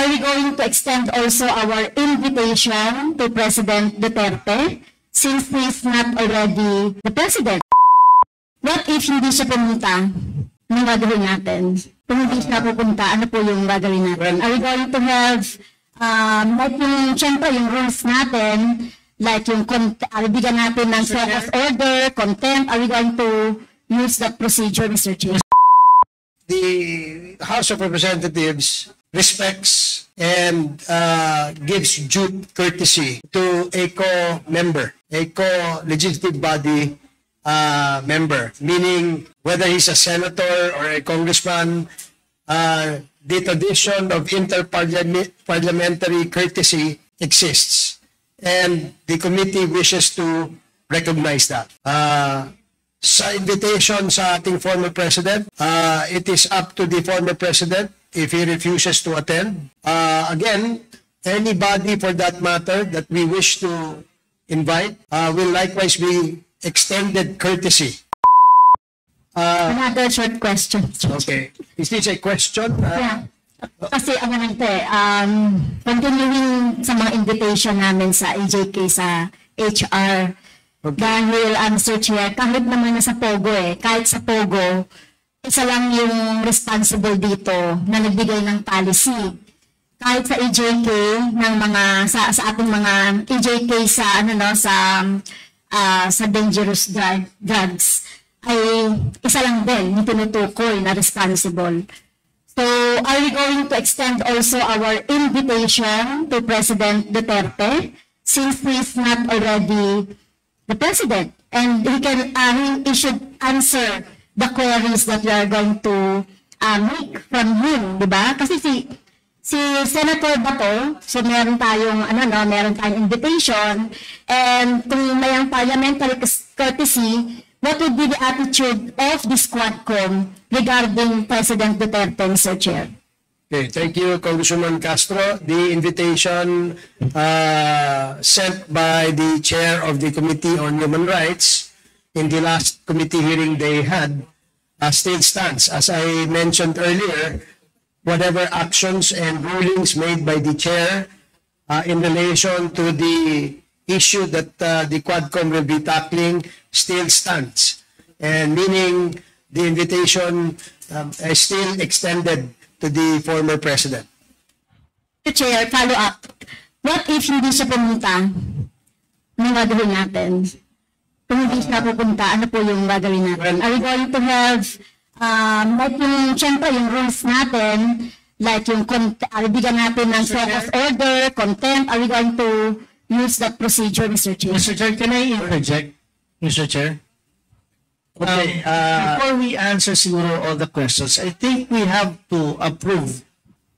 are we going to extend also our invitation to President Duterte since he is not already the president? What if hindi siya pumunta? Anong gagawin natin? Kung hindi siya pupunta, ano po yung gagawin natin? Are we going to have, like yung, syempre, yung rules natin, like yung, bigyan natin ng sort of order, contempt, are we going to use that procedure, Mr. Chair? The House of Representatives respects and gives due courtesy to a co-member, a co-legislative body member, meaning whether he's a senator or a congressman, the tradition of interparliamentary courtesy exists, and the committee wishes to recognize that. Sa invitation sa ating former president, it is up to the former president if he refuses to attend. Again, anybody for that matter that we wish to invite will likewise be extended courtesy. Another short question. Okay. Is this a question? Yeah. Kasi ano nante, continuing sa mga invitation namin sa AJK sa HR, okay. Dahil Mr. Chair, kahit naman sa Pogo kahit sa Pogo, isa lang yung responsible dito na nagbigay ng policy. Kahit sa AJK ng mga sa ating mga AJK sa sa dangerous drugs ay isa lang din yung tinutukoy na responsible. So, are we going to extend also our invitation to President Duterte since he is not already the president, and he should answer the queries that we are going to make from him, di ba? Kasi si Senator Bato, so meron tayong invitation, and kung mayang parliamentary courtesy, what would be the attitude of this Quadcom regarding President Duterte, Mr. Chair? Okay, thank you, Congresswoman Castro. The invitation sent by the chair of the Committee on Human Rights in the last committee hearing they had still stands. As I mentioned earlier, whatever actions and rulings made by the chair in relation to the issue that the Quadcom will be tackling still stands. And meaning the invitation is still extended to the former president. Chair, follow up. What if hindi siya pumunta? Anong gagawin natin? Kung hindi siya pupunta, ano po yung gagawin natin? Are we going to have, like yung, syempre, yung rules natin, like yung, bigyan natin ng sort of order, contempt, are we going to use that procedure, Mr. Chair? Mr. Chair, can I interject, Mr. Chair? Okay. Before we answer siguro all the questions, I think we have to approve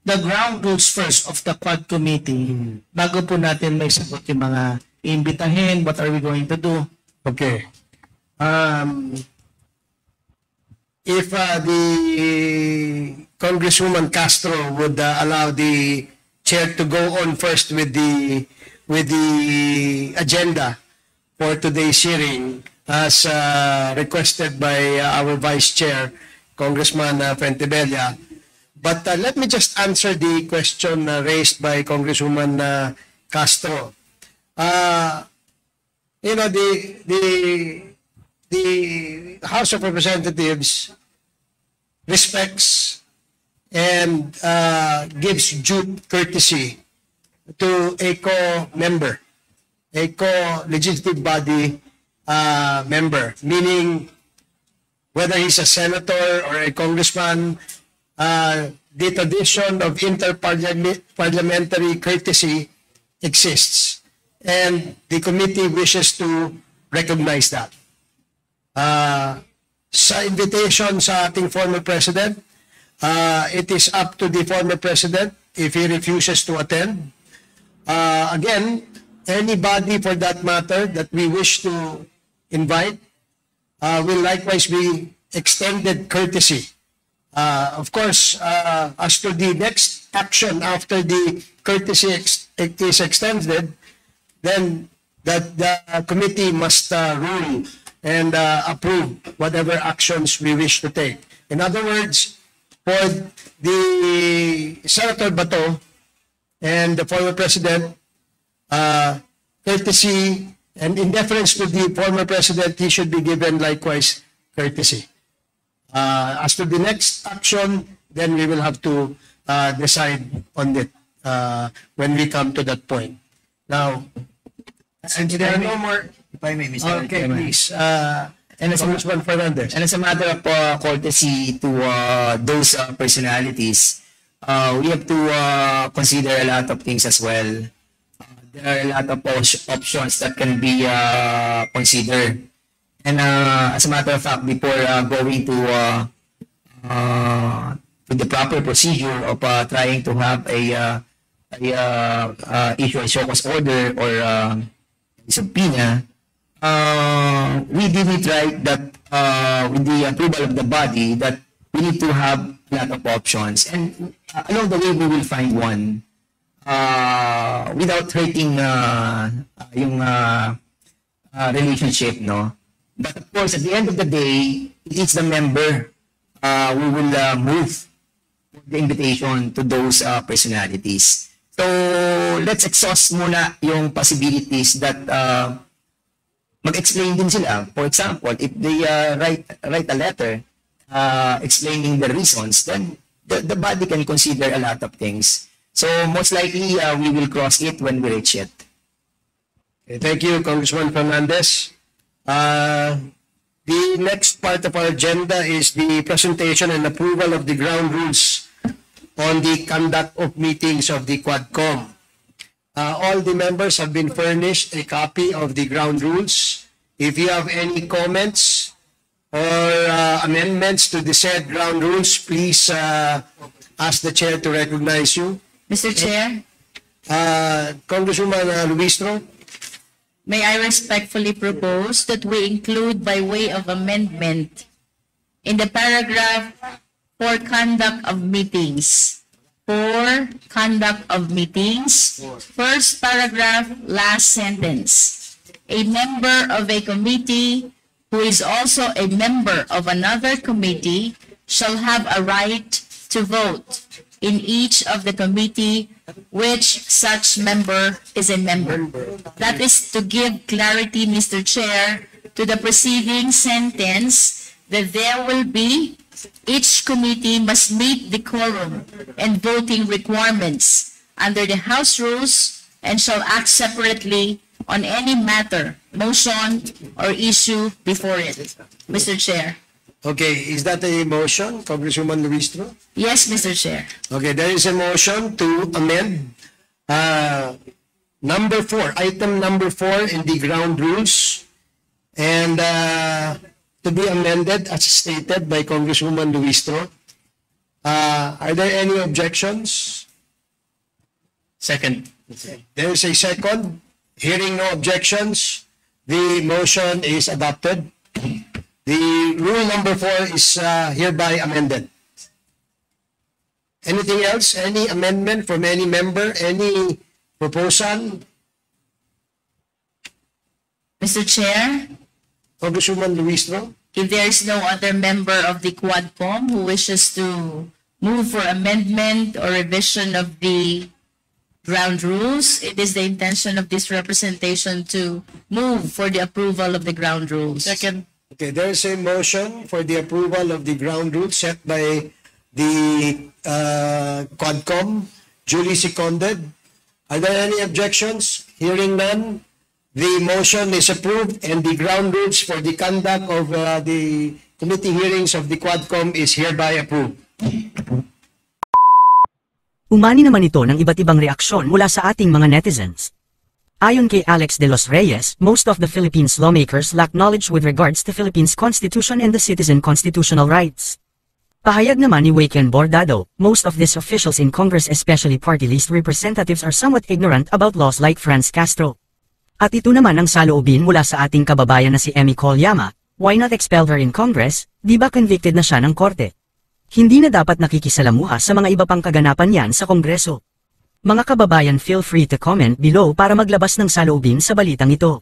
the ground rules first of the Quad Committee bago po natin may sagot yung mga iimbitahin, what are we going to do? Okay. If the Congresswoman Castro would allow the chair to go on first with the agenda for today's hearing, as requested by our Vice Chair, Congressman Fentebella. But let me just answer the question raised by Congresswoman Castro. You know, the House of Representatives respects and gives due courtesy to a co-member, a co-legislative body member, meaning whether he's a senator or a congressman, the tradition of interparliamentary courtesy exists, and the committee wishes to recognize that. Sa invitation sa ating former president, it is up to the former president if he refuses to attend. Again, anybody for that matter that we wish to invite will likewise be extended courtesy. Of course, as to the next action after the courtesy is extended, then the committee must rule and approve whatever actions we wish to take. In other words, for the Senator Bato, and the former president courtesy, and in deference to the former president, he should be given likewise courtesy. As to the next action, then we will have to decide on it when we come to that point. Now, and there are no more. If I may, Mr. Okay, Chairman. please. And as, Congressman Fernandez. and as a matter of courtesy to those personalities, we have to consider a lot of things as well. There are a lot of options that can be considered. And as a matter of fact, before going to the proper procedure of trying to have a issue a show cause order or subpoena, we did it right that with the approval of the body that we need to have a lot of options, and along the way we will find one without hurting yung relationship, no? But of course, at the end of the day, it is the member we will move the invitation to those personalities. So let's exhaust muna yung possibilities that mag-explain din sila. For example, if they write a letter explaining the reasons, then the body can consider a lot of things. So most likely, we will cross it when we reach it. Okay, thank you, Congressman Fernandez. The next part of our agenda is the presentation and approval of the ground rules on the conduct of meetings of the Quadcom. All the members have been furnished a copy of the ground rules. If you have any comments or amendments to the said ground rules, please ask the chair to recognize you. Mr. Chair, Congresswoman Luistro. may I respectfully propose that we include by way of amendment in the paragraph for conduct of meetings. For conduct of meetings, first paragraph, last sentence. A member of a committee who is also a member of another committee shall have a right to vote in each of the committee which such member is a member. That is to give clarity, Mr. Chair, to the preceding sentence that there will be, each committee must meet the quorum and voting requirements under the House rules and shall act separately on any matter, motion, or issue before it. Mr. Chair. Okay, is that a motion, Congresswoman Luistro? Yes, Mr. Chair. Okay, there is a motion to amend number 4, item number 4 in the ground rules, and to be amended as stated by Congresswoman Luistro. Are there any objections? Second. There is a second. Hearing no objections, the motion is adopted. The rule number 4 is hereby amended. Anything else? Any amendment from any member? Any proposal? Mr. Chair, Congresswoman Luistro? if there is no other member of the Quadcom who wishes to move for amendment or revision of the ground rules, it is the intention of this representation to move for the approval of the ground rules. Second. Okay, there is a motion for the approval of the ground rules set by the Quadcom, duly seconded. Are there any objections? Hearing none, the motion is approved and the ground rules for the conduct of the committee hearings of the Quadcom is hereby approved. Umani naman ito ng iba't ibang reaksyon mula sa ating mga netizens. Ayon kay Alex de los Reyes, most of the Philippines lawmakers lack knowledge with regards to Philippines Constitution and the citizen constitutional rights. Pahayag naman ni Waken Bordado, most of these officials in Congress, especially party list representatives, are somewhat ignorant about laws like Franz Castro. At ito naman ang saloobin mula sa ating kababayan na si Emmy Kolyama, why not expel her in Congress, di ba convicted na siya ng korte? Hindi na dapat nakikisalamuha sa mga iba pang kaganapan yan sa Kongreso. Mga kababayan, feel free to comment below para maglabas ng saloobin sa balitang ito.